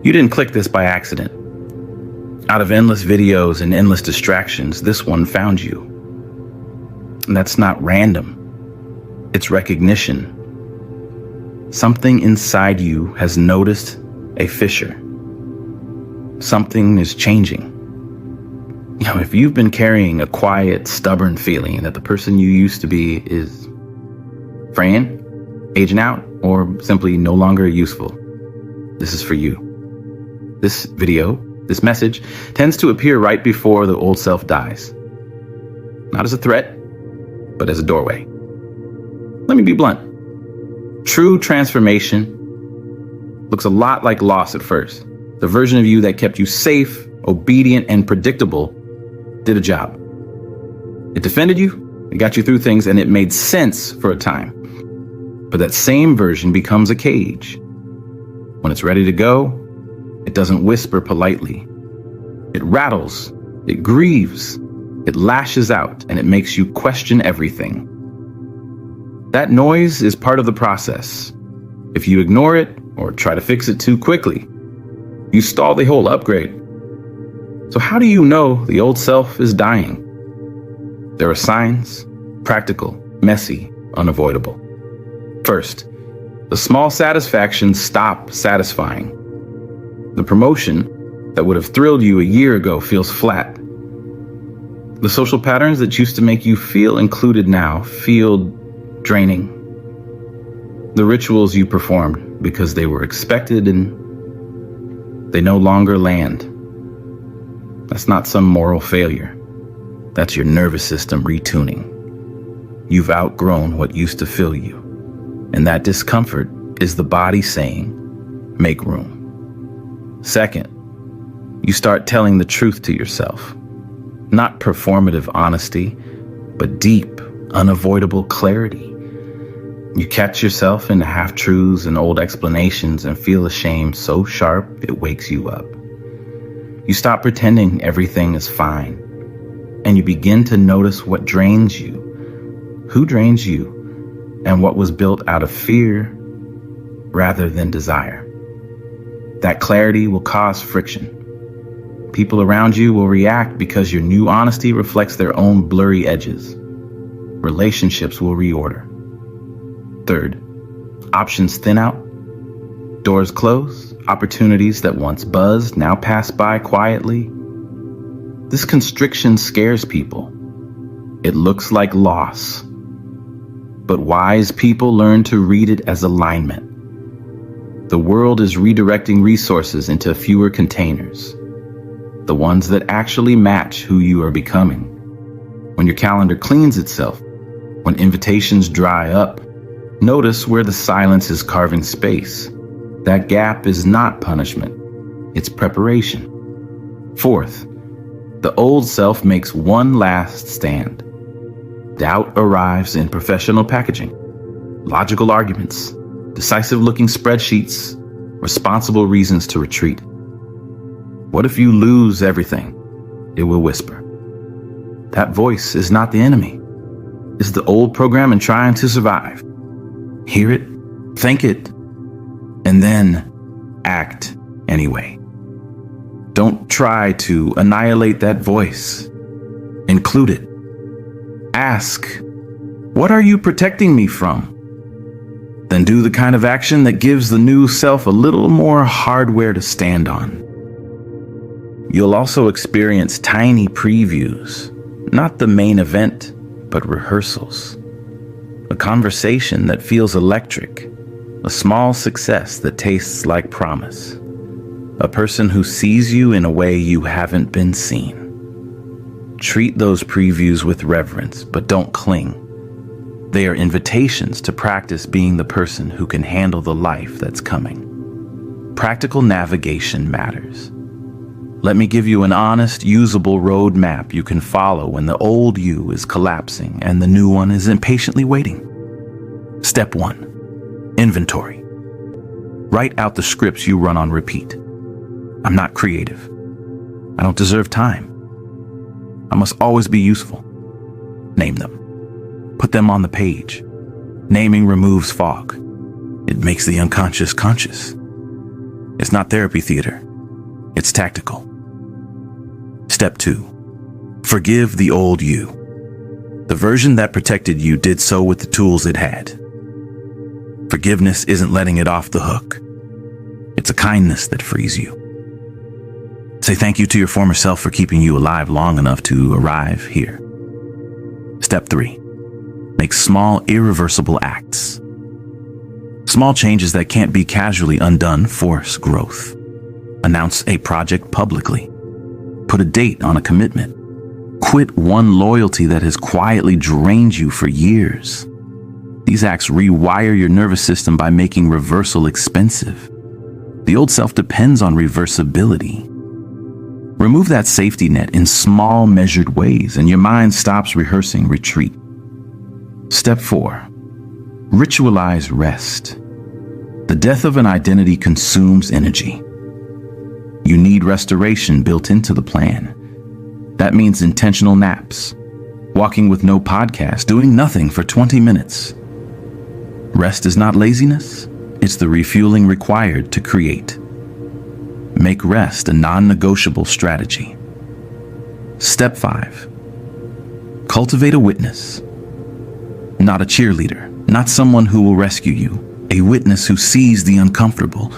You didn't click this by accident. Out of endless videos and endless distractions, this one found you. And that's not random. It's recognition. Something inside you has noticed a fissure. Something is changing. If you've been carrying a quiet, stubborn feeling that the person you used to be is fraying, aging out, or simply no longer useful, this is for you. This video, this message, tends to appear right before the old self dies. Not as a threat, but as a doorway. Let me be blunt. True transformation looks a lot like loss at first. The version of you that kept you safe, obedient, and predictable did a job. It defended you, it got you through things, and it made sense for a time. But that same version becomes a cage. When it's ready to go, it doesn't whisper politely. It rattles, it grieves, it lashes out, and it makes you question everything. That noise is part of the process. If you ignore it or try to fix it too quickly, you stall the whole upgrade. So how do you know the old self is dying? There are signs, practical, messy, unavoidable. First, the small satisfactions stop satisfying. The promotion that would have thrilled you a year ago feels flat. The social patterns that used to make you feel included now feel draining. The rituals you performed because they were expected and they no longer land. That's not some moral failure. That's your nervous system retuning. You've outgrown what used to fill you. And that discomfort is the body saying, make room. Second, you start telling the truth to yourself. Not performative honesty, but deep, unavoidable clarity. You catch yourself in half-truths and old explanations and feel the shame so sharp it wakes you up. You stop pretending everything is fine, and you begin to notice what drains you, who drains you, and what was built out of fear rather than desire. That clarity will cause friction. People around you will react because your new honesty reflects their own blurry edges. Relationships will reorder. Third, options thin out. Doors close. Opportunities that once buzzed now pass by quietly. This constriction scares people. It looks like loss. But wise people learn to read it as alignment. The world is redirecting resources into fewer containers. The ones that actually match who you are becoming. When your calendar cleans itself, when invitations dry up, notice where the silence is carving space. That gap is not punishment, it's preparation. Fourth, the old self makes one last stand. Doubt arrives in professional packaging, logical arguments, decisive-looking spreadsheets, responsible reasons to retreat. What if you lose everything? It will whisper. That voice is not the enemy. It's the old programming trying to survive. Hear it, think it, and then act anyway. Don't try to annihilate that voice. Include it. Ask, what are you protecting me from? Then do the kind of action that gives the new self a little more hardware to stand on. You'll also experience tiny previews, not the main event, but rehearsals. A conversation that feels electric, a small success that tastes like promise. A person who sees you in a way you haven't been seen. Treat those previews with reverence, but don't cling. They are invitations to practice being the person who can handle the life that's coming. Practical navigation matters. Let me give you an honest, usable roadmap you can follow when the old you is collapsing and the new one is impatiently waiting. Step 1. Inventory. Write out the scripts you run on repeat. I'm not creative. I don't deserve time. I must always be useful. Name them. Put them on the page. Naming removes fog. It makes the unconscious conscious. It's not therapy theater. It's tactical. Step 2. Forgive the old you. The version that protected you did so with the tools it had. Forgiveness isn't letting it off the hook. It's a kindness that frees you. Say thank you to your former self for keeping you alive long enough to arrive here. Step 3. Make small, irreversible acts. Small changes that can't be casually undone force growth. Announce a project publicly. Put a date on a commitment. Quit one loyalty that has quietly drained you for years. These acts rewire your nervous system by making reversal expensive. The old self depends on reversibility. Remove that safety net in small, measured ways, and your mind stops rehearsing retreat. Step 4. Ritualize rest. The death of an identity consumes energy. You need restoration built into the plan. That means intentional naps, walking with no podcast, doing nothing for 20 minutes. Rest is not laziness, it's the refueling required to create. Make rest a non-negotiable strategy. Step 5. Cultivate a witness. Not a cheerleader, not someone who will rescue you. A witness who sees the uncomfortable,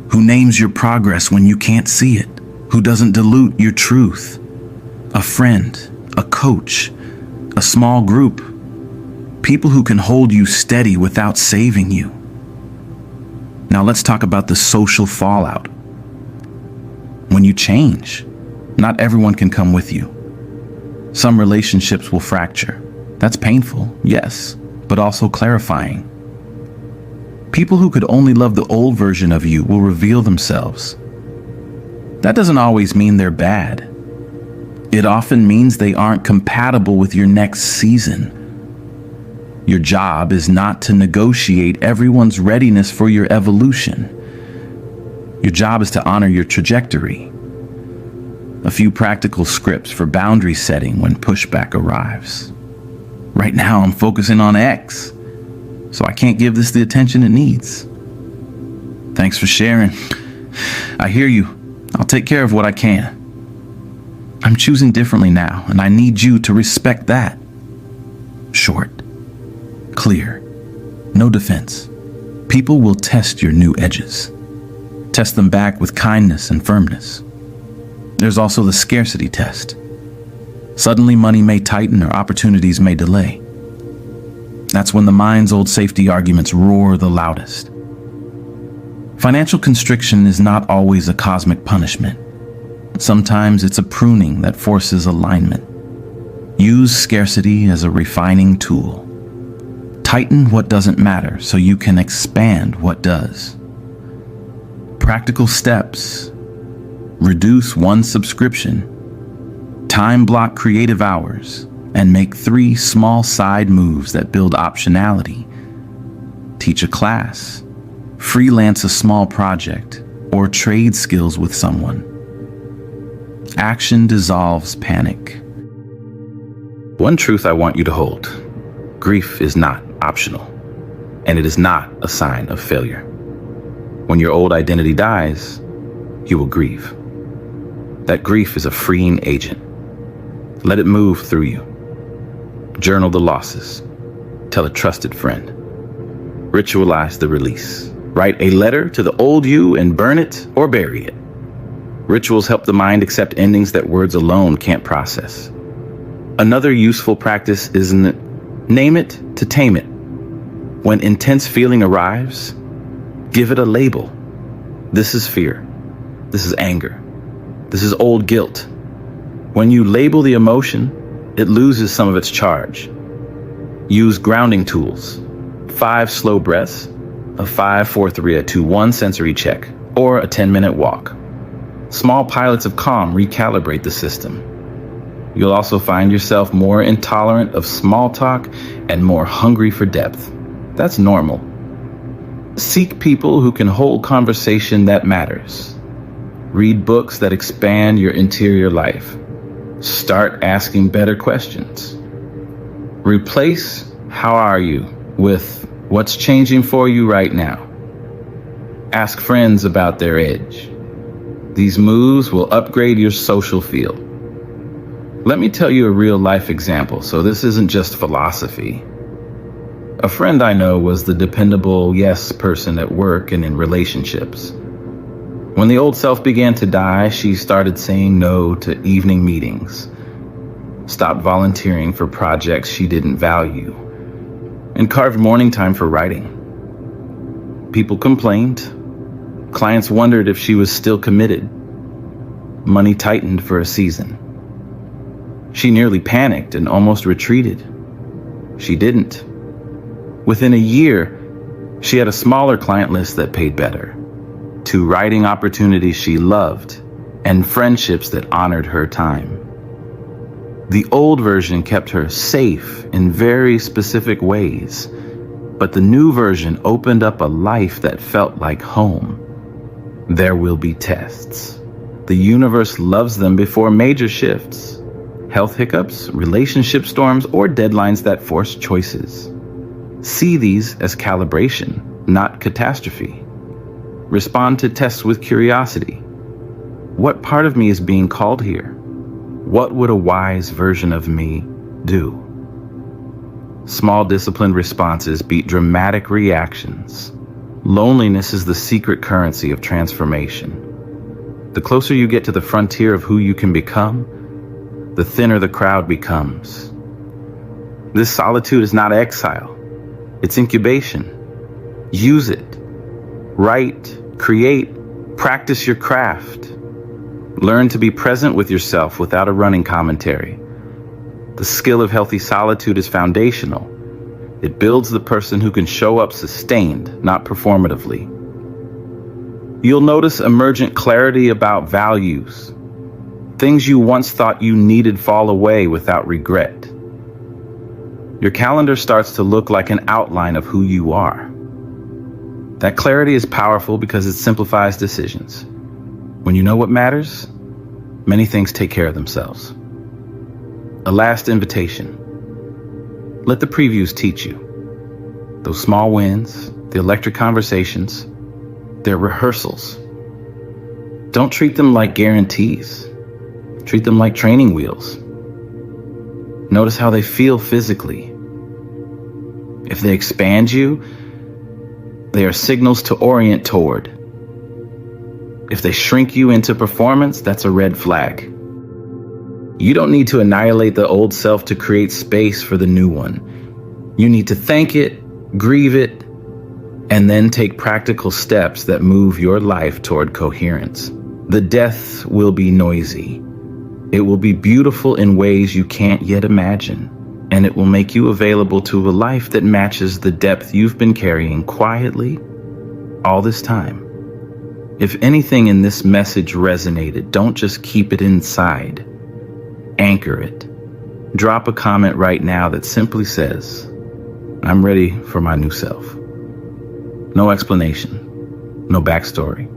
who names your progress when you can't see it, who doesn't dilute your truth. A friend, a coach, a small group. People who can hold you steady without saving you. Now let's talk about the social fallout. When you change, not everyone can come with you. Some relationships will fracture. That's painful, yes, but also clarifying. People who could only love the old version of you will reveal themselves. That doesn't always mean they're bad. It often means they aren't compatible with your next season. Your job is not to negotiate everyone's readiness for your evolution. Your job is to honor your trajectory. A few practical scripts for boundary setting when pushback arrives. Right now, I'm focusing on X, so I can't give this the attention it needs. Thanks for sharing. I hear you. I'll take care of what I can. I'm choosing differently now, and I need you to respect that. Short. Clear. No defense. People will test your new edges. Test them back with kindness and firmness. There's also the scarcity test. Suddenly money may tighten or opportunities may delay. That's when the mind's old safety arguments roar the loudest. Financial constriction is not always a cosmic punishment. Sometimes it's a pruning that forces alignment. Use scarcity as a refining tool. Tighten what doesn't matter so you can expand what does. Practical steps. Reduce one subscription. Time block creative hours and make 3 small side moves that build optionality. Teach a class. Freelance a small project or trade skills with someone. Action dissolves panic. One truth I want you to hold. Grief is not optional, and it is not a sign of failure. When your old identity dies, you will grieve. That grief is a freeing agent. Let it move through you. Journal the losses. Tell a trusted friend. Ritualize the release. Write a letter to the old you and burn it or bury it. Rituals help the mind accept endings that words alone can't process. Another useful practice is name it to tame it. When intense feeling arrives, give it a label. This is fear. This is anger. This is old guilt. When you label the emotion, it loses some of its charge. Use grounding tools. 5 slow breaths, a 5, 4, 3, a 2, 1 sensory check, or a 10-minute walk. Small pilots of calm recalibrate the system. You'll also find yourself more intolerant of small talk and more hungry for depth. That's normal. Seek people who can hold conversation that matters. Read books that expand your interior life. Start asking better questions. Replace "how are you" with "what's changing for you right now." Ask friends about their edge. These moves will upgrade your social field. Let me tell you a real-life example, so this isn't just philosophy. A friend I know was the dependable yes person at work and in relationships. When the old self began to die, she started saying no to evening meetings, stopped volunteering for projects she didn't value, and carved morning time for writing. People complained. Clients wondered if she was still committed. Money tightened for a season. She nearly panicked and almost retreated. She didn't. Within a year, she had a smaller client list that paid better, 2 writing opportunities she loved, and friendships that honored her time. The old version kept her safe in very specific ways, but the new version opened up a life that felt like home. There will be tests. The universe loves them before major shifts. Health hiccups, relationship storms, or deadlines that force choices. See these as calibration, not catastrophe. Respond to tests with curiosity. What part of me is being called here? What would a wise version of me do? Small disciplined responses beat dramatic reactions. Loneliness is the secret currency of transformation. The closer you get to the frontier of who you can become, the thinner the crowd becomes. This solitude is not exile. It's incubation. Use it. Write, create, practice your craft. Learn to be present with yourself without a running commentary. The skill of healthy solitude is foundational. It builds the person who can show up sustained, not performatively. You'll notice emergent clarity about values. Things you once thought you needed fall away without regret. Your calendar starts to look like an outline of who you are. That clarity is powerful because it simplifies decisions. When you know what matters, many things take care of themselves. A last invitation. Let the previews teach you. Those small wins, the electric conversations, they're rehearsals. Don't treat them like guarantees. Treat them like training wheels. Notice how they feel physically. If they expand you, they are signals to orient toward. If they shrink you into performance, that's a red flag. You don't need to annihilate the old self to create space for the new one. You need to thank it, grieve it, and then take practical steps that move your life toward coherence. The death will be noisy. It will be beautiful in ways you can't yet imagine, and it will make you available to a life that matches the depth you've been carrying quietly all this time. If anything in this message resonated, don't just keep it inside. Anchor it. Drop a comment right now that simply says, "I'm ready for my new self." No explanation, no backstory,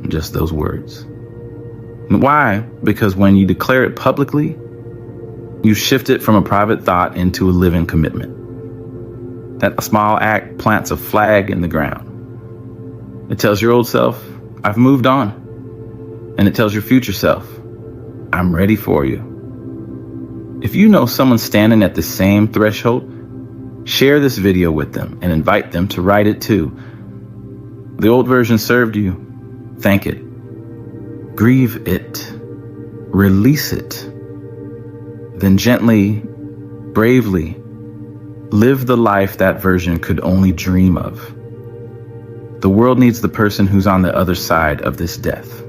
just those words. Why? Because when you declare it publicly, you shift it from a private thought into a living commitment. That small act plants a flag in the ground. It tells your old self, "I've moved on." And it tells your future self, "I'm ready for you." If you know someone standing at the same threshold, share this video with them and invite them to write it too. The old version served you. Thank it. Grieve it. Release it. Then gently, bravely, live the life that version could only dream of. The world needs the person who's on the other side of this death.